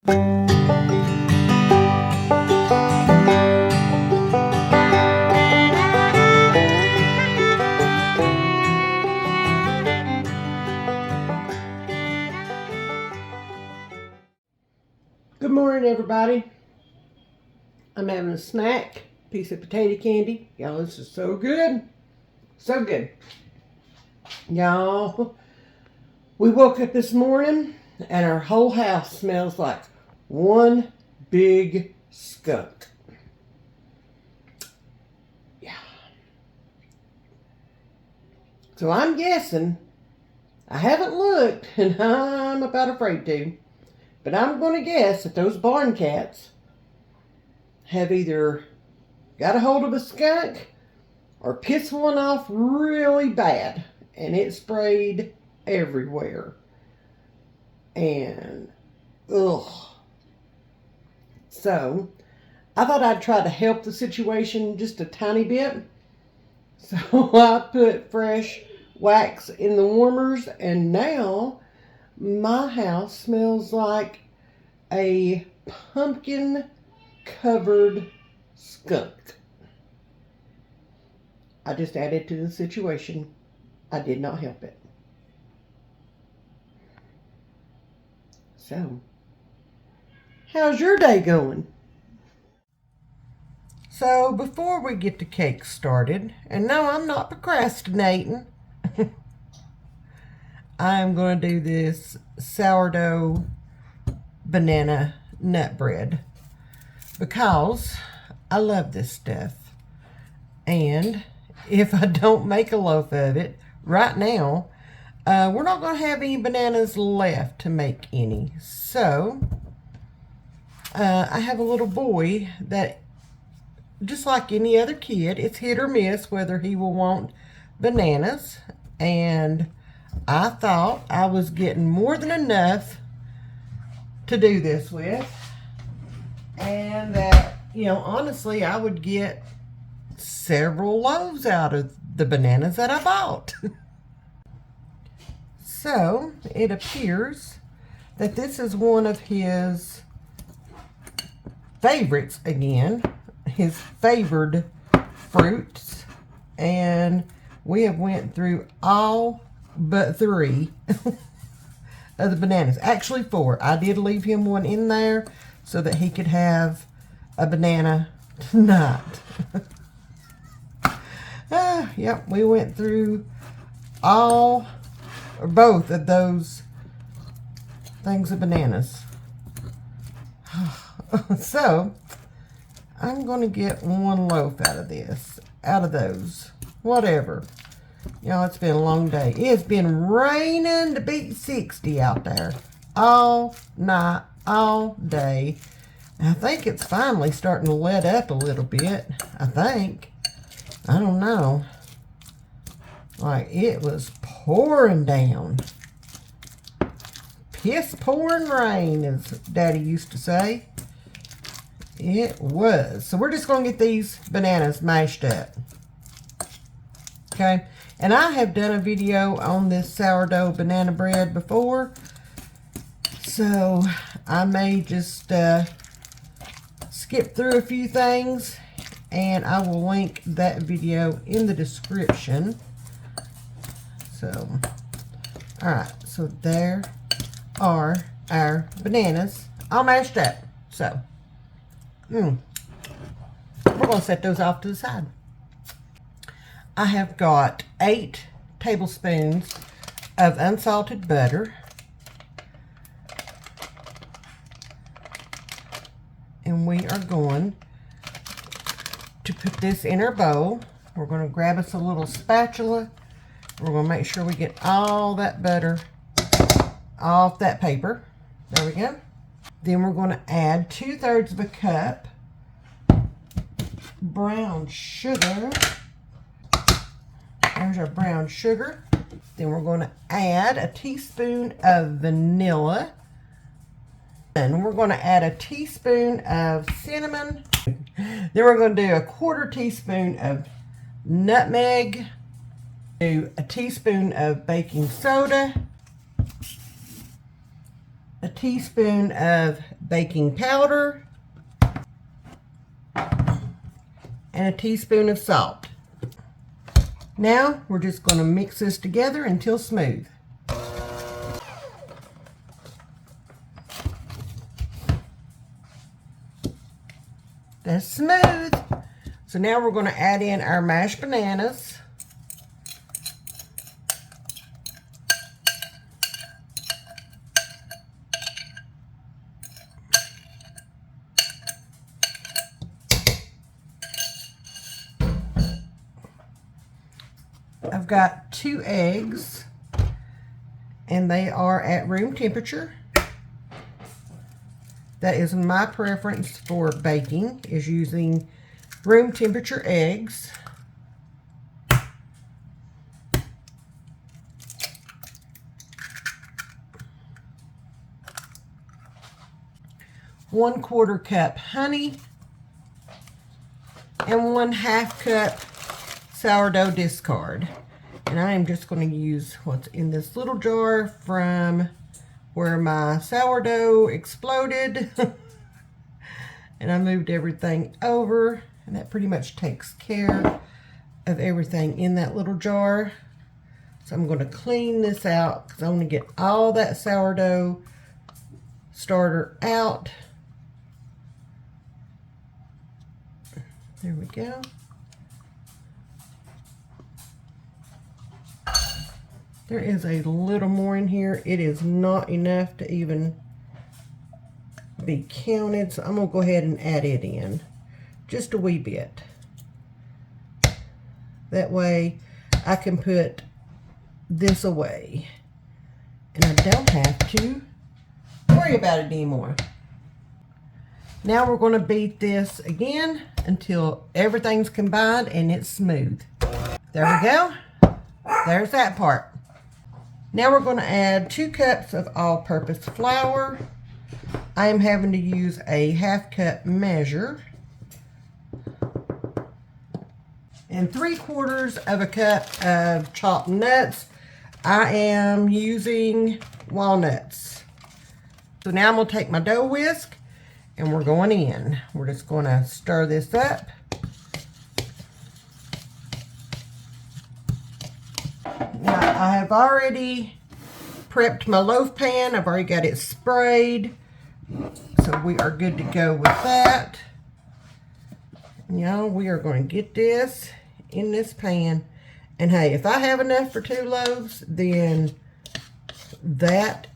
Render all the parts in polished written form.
Good morning, everybody. I'm having a snack, piece of potato candy. Y'all, this is so good. So good. Y'all, we woke up this morning and our whole house smells like one big skunk. Yeah. So I'm guessing, I haven't looked and I'm about afraid to, but I'm going to guess that those barn cats have either got a hold of a skunk or pissed one off really bad, and it sprayed everywhere. And ugh. So I thought I'd try to help the situation just a tiny bit. So I put fresh wax in the warmers, and now my house smells like a pumpkin covered skunk. I just added to the situation. I did not help it. So, how's your day going? So, before we get the cake started, and no, I'm not procrastinating, I'm going to do this sourdough banana nut bread because I love this stuff. And if I don't make a loaf of it right now, we're not going to have any bananas left to make any. So, I have a little boy that, just like any other kid, it's hit or miss whether he will want bananas. And I thought I was getting more than enough to do this with. And that, honestly, I would get several loaves out of the bananas that I bought. So it appears that this is one of his favorites again, his favored fruits, and we have went through all but 3 of the bananas. Actually 4. I did leave him one in there so that he could have a banana tonight. Yep, we went through all or both of those things of bananas. So, I'm going to get 1 loaf out of this, out of those, whatever. It's been a long day. It's been raining to beat 60 out there all night, all day. I think it's finally starting to let up a little bit, I think. I don't know. Like, it was pouring down. Piss pouring rain, as Daddy used to say. It was. So we're just going to get these bananas mashed up. Okay. And I have done a video on this sourdough banana bread before. So I may just skip through a few things. And I will link that video in the description. So, alright. So there are our bananas all mashed up. So, we're going to set those off to the side. I have got 8 tablespoons of unsalted butter. And we are going to put this in our bowl. We're going to grab us a little spatula. We're going to make sure we get all that butter off that paper. There we go. Then we're going to add 2/3 of a cup brown sugar. There's our brown sugar. Then we're going to add a teaspoon of vanilla. And we're going to add a teaspoon of cinnamon. Then we're going to do a 1/4 teaspoon of nutmeg. Do a teaspoon of baking soda. a teaspoon of baking powder, and a teaspoon of salt. Now we're just going to mix this together until smooth. That's smooth. So now we're going to add in our mashed bananas. I've got 2 eggs, and they are at room temperature. That is my preference for baking, is using room temperature eggs. One-quarter cup honey, and 1/2 cup sourdough discard. And I am just going to use what's in this little jar from where my sourdough exploded. And I moved everything over, and that pretty much takes care of everything in that little jar. So I'm going to clean this out because I want to get all that sourdough starter out. There we go. There is a little more in here. It is not enough to even be counted, so I'm going to go ahead and add it in just a wee bit. That way I can put this away and I don't have to worry about it anymore. Now we're going to beat this again until everything's combined and it's smooth. There we go. There's that part. Now we're going to add 2 cups of all-purpose flour. I am having to use a 1/2 cup measure. And 3/4 of a cup of chopped nuts. I am using walnuts. So now I'm going to take my dough whisk and we're going in. We're just going to stir this up. Now, I have already prepped my loaf pan. I've already got it sprayed. So we are good to go with that. Now we are going to get this in this pan. And hey, if I have enough for 2 loaves, then that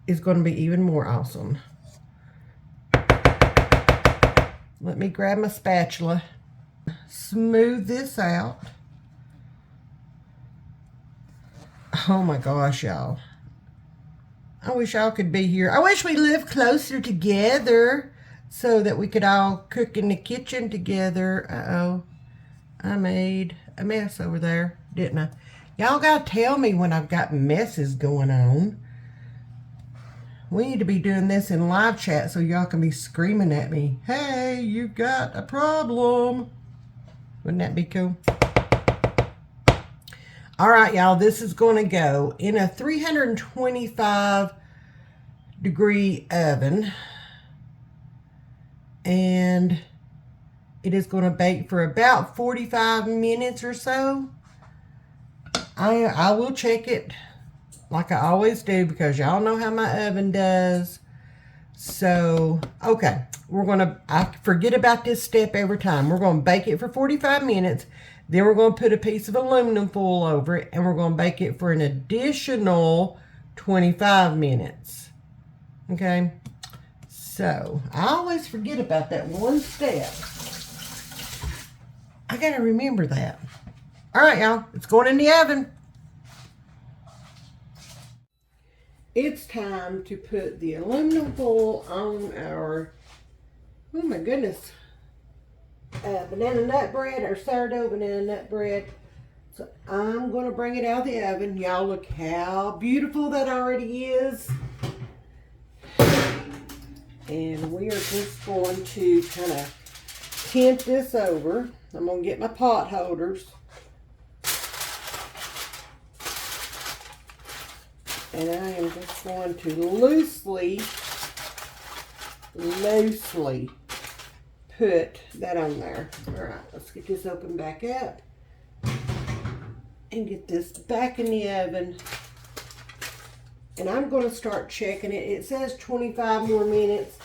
is going to be even more awesome. Let me grab my spatula. Smooth this out. Oh my gosh, y'all. I wish y'all could be here. I wish we lived closer together so that we could all cook in the kitchen together. Uh-oh. I made a mess over there, didn't I? Y'all gotta tell me when I've got messes going on. We need to be doing this in live chat so y'all can be screaming at me, hey, you've got a problem. Wouldn't that be cool? All right, y'all, this is going to go in a 325-degree oven. And it is going to bake for about 45 minutes or so. I will check it like I always do because y'all know how my oven does. So, okay, I forget about this step every time. We're going to bake it for 45 minutes. Then we're going to put a piece of aluminum foil over it, and we're going to bake it for an additional 25 minutes. Okay? So, I always forget about that one step. I got to remember that. All right, y'all. It's going in the oven. It's time to put the aluminum foil on our, oh my goodness, banana nut bread, or sourdough banana nut bread. So I'm going to bring it out of the oven. Y'all look how beautiful that already is. And we are just going to kind of tint this over. I'm going to get my pot holders. And I am just going to loosely put that on there. All right, let's get this open back up and get this back in the oven. And I'm going to start checking it. It says 25 more minutes.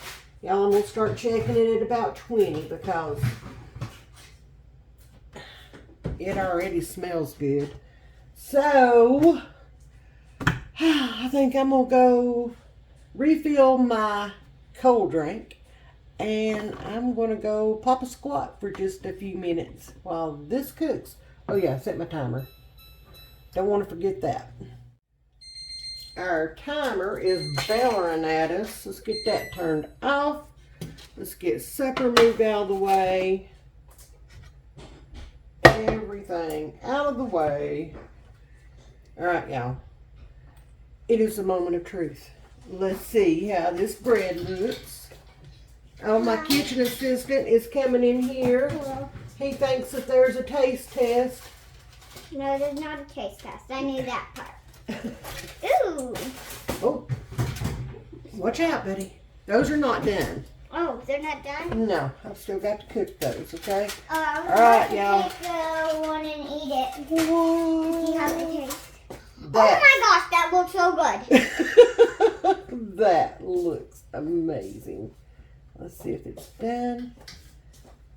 Y'all, I'm going to start checking it at about 20 because it already smells good. So, I think I'm going to go refill my cold drink. And I'm going to go pop a squat for just a few minutes while this cooks. Oh yeah, set my timer. Don't want to forget that. Our timer is bellowing at us. Let's get that turned off. Let's get supper moved out of the way. Everything out of the way. All right, y'all. It is the moment of truth. Let's see how this bread looks. Oh, my kitchen assistant is coming in here. Hello. He thinks that there's a taste test. No, there's not a taste test. I knew that part. Ooh. Oh, watch out, buddy. Those are not done. Oh, they're not done? No, I've still got to cook those, okay? I'm all right, y'all. Take the one and eat it. Whoa. See how it tastes. That, oh my gosh, that looks so good. that looks amazing. Let's see if it's done.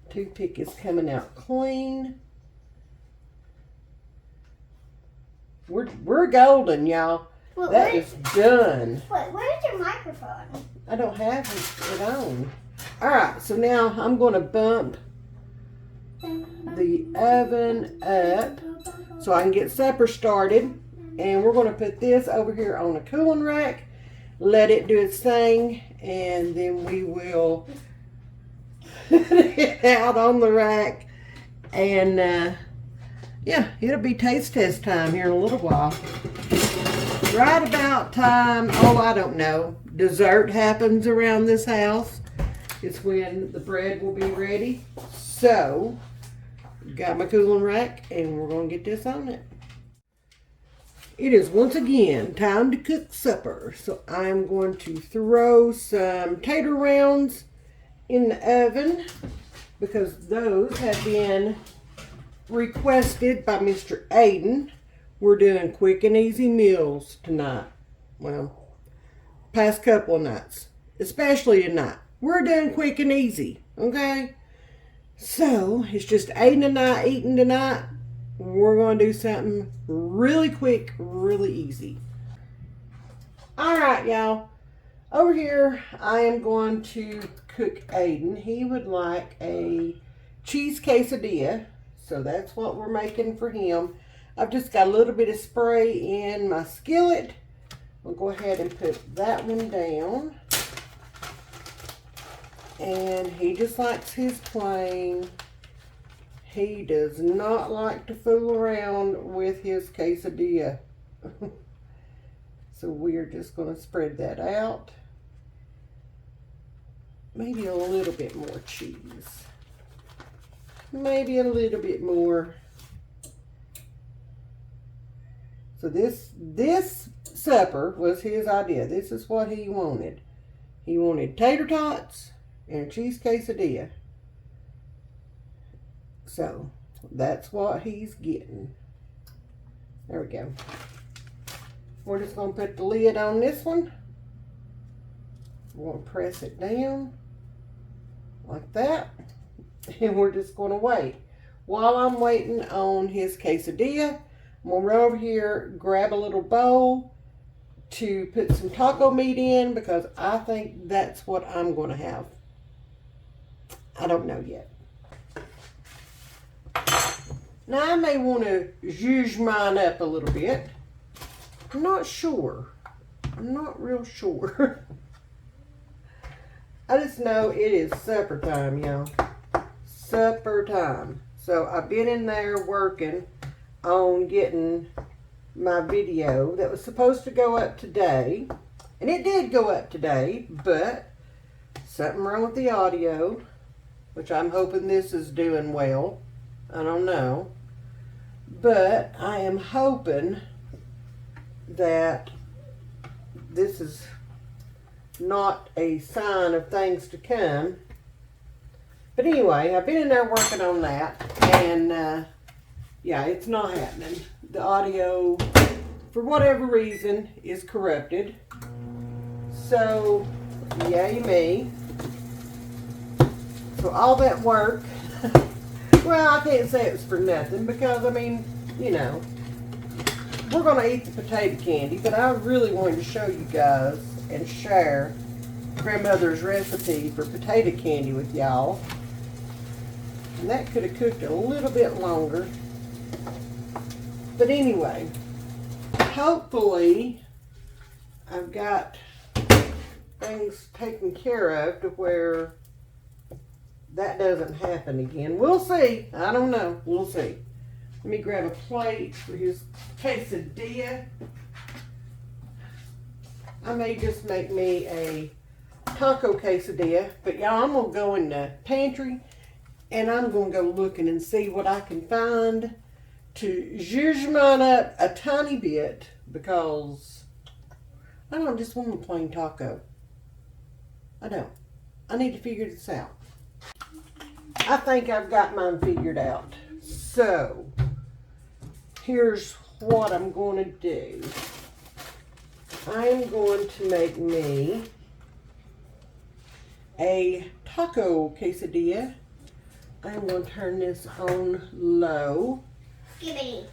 Toothpick is coming out clean. We're golden, y'all. Well, that is done. Wait, where's your microphone? I don't have it on. All right, so now I'm going to bump the oven up so I can get supper started. And we're going to put this over here on a cooling rack, let it do its thing, and then we will put it out on the rack. And yeah, it'll be taste test time here in a little while. Right about time, oh, I don't know, dessert happens around this house. It's when the bread will be ready. So, got my cooling rack, and we're going to get this on it. It is once again time to cook supper. So I'm going to throw some tater rounds in the oven because those have been requested by Mr. Aiden. We're doing quick and easy meals tonight. Well, past couple of nights, especially tonight. We're doing quick and easy, okay? So it's just Aiden and I eating tonight. We're going to do something really quick, really easy. All right, y'all. Over here, I am going to cook Aiden. He would like a cheese quesadilla. So that's what we're making for him. I've just got a little bit of spray in my skillet. I'll go ahead and put that one down. And he just likes his plain. He does not like to fool around with his quesadilla. So we're just going to spread that out. Maybe a little bit more cheese. Maybe a little bit more. So this supper was his idea. This is what he wanted. He wanted tater tots and a cheese quesadilla. So that's what he's getting. There we go. We're just going to put the lid on this one. We're going to press it down like that. And we're just going to wait. While I'm waiting on his quesadilla, I'm going to run over here, grab a little bowl to put some taco meat in because I think that's what I'm going to have. I don't know yet. Now I may want to zhuzh mine up a little bit. I'm not sure. I'm not real sure. I just know it is supper time, y'all. Supper time. So I've been in there working on getting my video that was supposed to go up today. And it did go up today, but something wrong with the audio, which I'm hoping this is doing well. I don't know. But I am hoping that this is not a sign of things to come. But anyway, I've been in there working on that, and yeah, it's not happening. The audio, for whatever reason, is corrupted. So, yay me. So all that work, well, I can't say it's for nothing because, I mean, you know, we're going to eat the potato candy, but I really wanted to show you guys and share Grandmother's recipe for potato candy with y'all. And that could have cooked a little bit longer. But anyway, hopefully I've got things taken care of to where that doesn't happen again. We'll see. I don't know. We'll see. Let me grab a plate for his quesadilla. I may just make me a taco quesadilla, but y'all, I'm gonna go in the pantry and I'm gonna go looking and see what I can find to zhuzh mine up a tiny bit, because I don't just want a plain taco. I don't. I need to figure this out. I think I've got mine figured out. So, here's what I'm going to do. I'm going to make me a taco quesadilla. I'm going to turn this on low. Skibbity.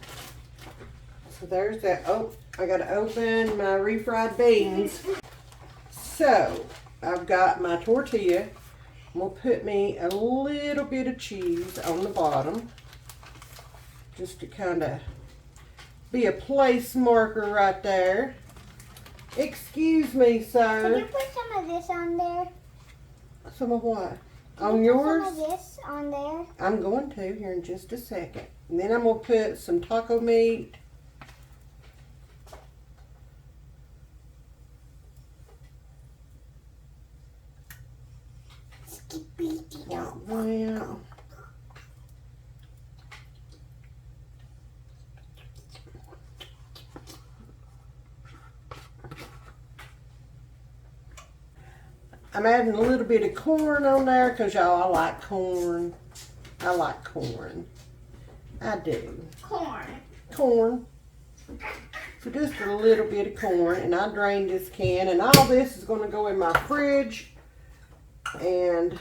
So there's that. Oh, I got to open my refried beans. So, I've got my tortilla. I'm going to put me a little bit of cheese on the bottom, just to kind of be a place marker right there. Excuse me, sir. Can you put some of this on there? Some of what? Can On you yours? put some of this on there? I'm going to here in just a second. And then I'm going to put some taco meat. Like that. I'm adding a little bit of corn on there because y'all, I like corn. I like corn. I do. Corn. So just a little bit of corn, and I drained this can, and all this is going to go in my fridge, and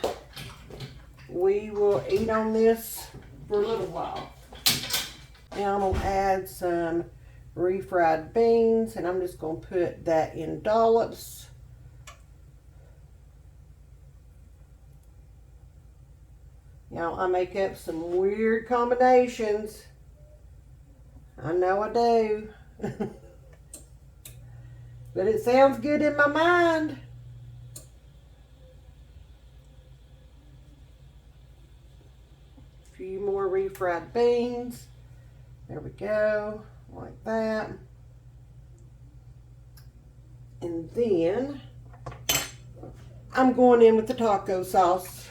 we will eat on this for a little while. Now I'm going to add some refried beans, and I'm just going to put that in dollops. Y'all, I make up some weird combinations. I know I do. But it sounds good in my mind. A few more refried beans. There we go. Like that. And then I'm going in with the taco sauce.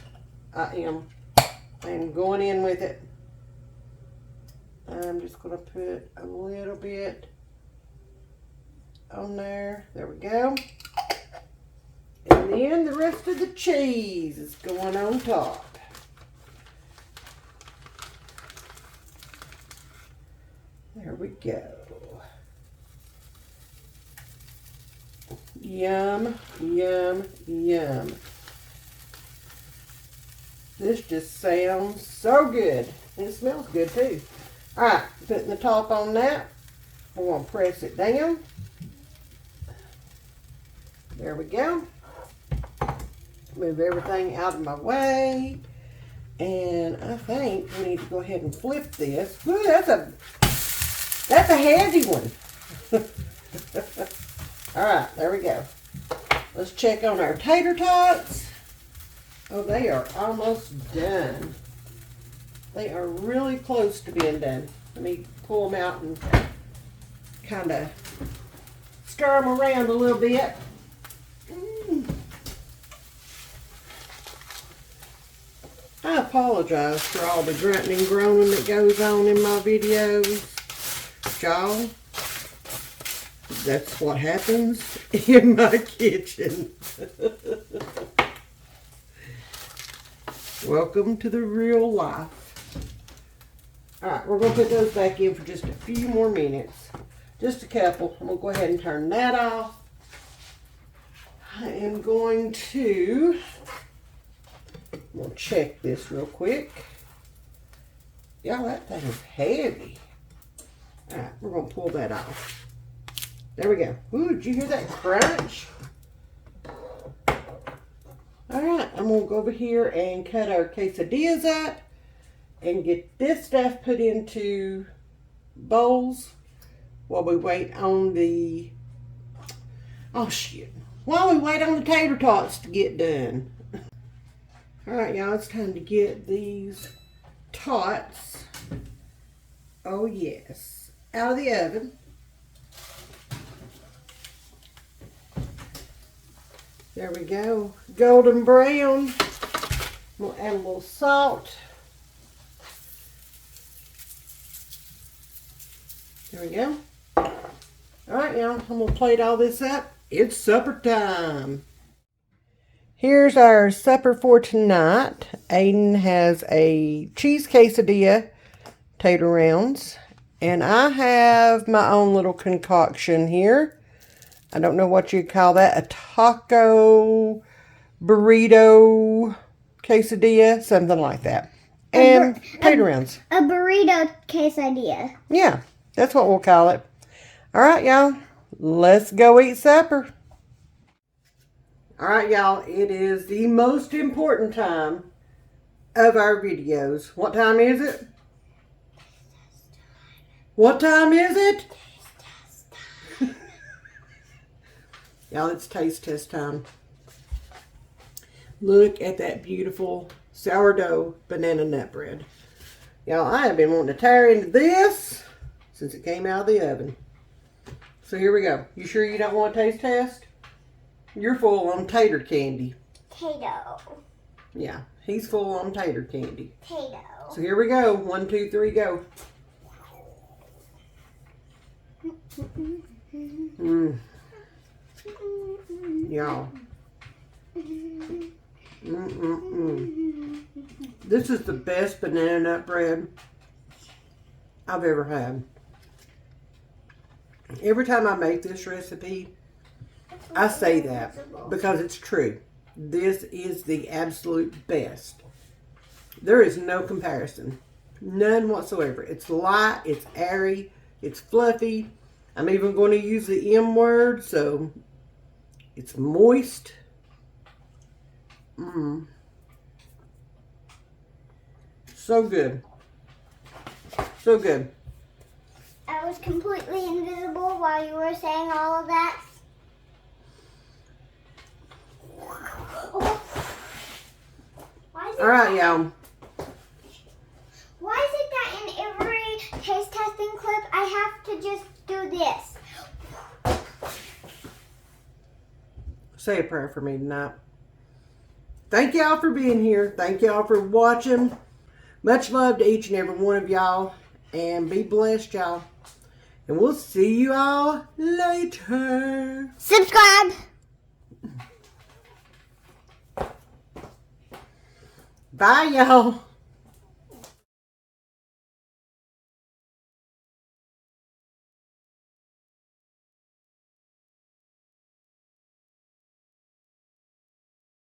I'm going in with it. I'm just going to put a little bit on there. There we go. And then the rest of the cheese is going on top. There we go. Yum, yum, yum. This just sounds so good. And it smells good too. Alright, putting the top on that. I'm going to press it down. There we go. Move everything out of my way. And I think we need to go ahead and flip this. Ooh, that's a heavy one. Alright, there we go. Let's check on our tater tots. Oh, they are almost done. They are really close to being done. Let me pull them out and kind of stir them around a little bit. I apologize for all the grunting and groaning that goes on in my videos. Y'all, That's what happens in my kitchen. Welcome to the real life. Alright, we're going to put those back in for just a few more minutes. Just a couple. I'm going to go ahead and turn that off. I am going to we'll check this real quick. Y'all, that thing is heavy. Alright, we're going to pull that off. There we go. Ooh, did you hear that crunch? Alright, I'm going to go over here and cut our quesadillas up and get this stuff put into bowls while we wait on the, while we wait on the tater tots to get done. Alright, y'all, it's time to get these tots, oh yes, out of the oven. There we go, golden brown. We'll add a little salt. There we go. Alright, y'all, I'm going to plate all this up. It's supper time. Here's our supper for tonight. Aiden has a cheese quesadilla, tater rounds, and I have my own little concoction here. I don't know what you'd call that, a taco burrito quesadilla, something like that. And tater rounds. A burrito quesadilla. Yeah, that's what we'll call it. All right, y'all, let's go eat supper. All right, y'all, it is the most important time of our videos. What time is it? What time is it? Y'all, it's taste test time. Look at that beautiful sourdough banana nut bread. Y'all, I have been wanting to tear into this since it came out of the oven. So here we go. You sure you don't want a taste test? You're full on tater candy. Tato. Yeah, he's full on tater candy. Tato. So here we go. 1, 2, 3, go. Mmm. Y'all. This is the best banana nut bread I've ever had. Every time I make this recipe, I say that because it's true. This is the absolute best. There is no comparison. None whatsoever. It's light, it's airy, it's fluffy. I'm even going to use the M word, so it's moist. So good. So good. I was completely invisible while you were saying all of that. All right, y'all. Why is it that in every taste testing clip I have to just do this? Say a prayer for me tonight. Thank y'all for being here. Thank y'all for watching. Much love to each and every one of y'all. And be blessed, y'all. And we'll see you all later. Subscribe. Bye, y'all.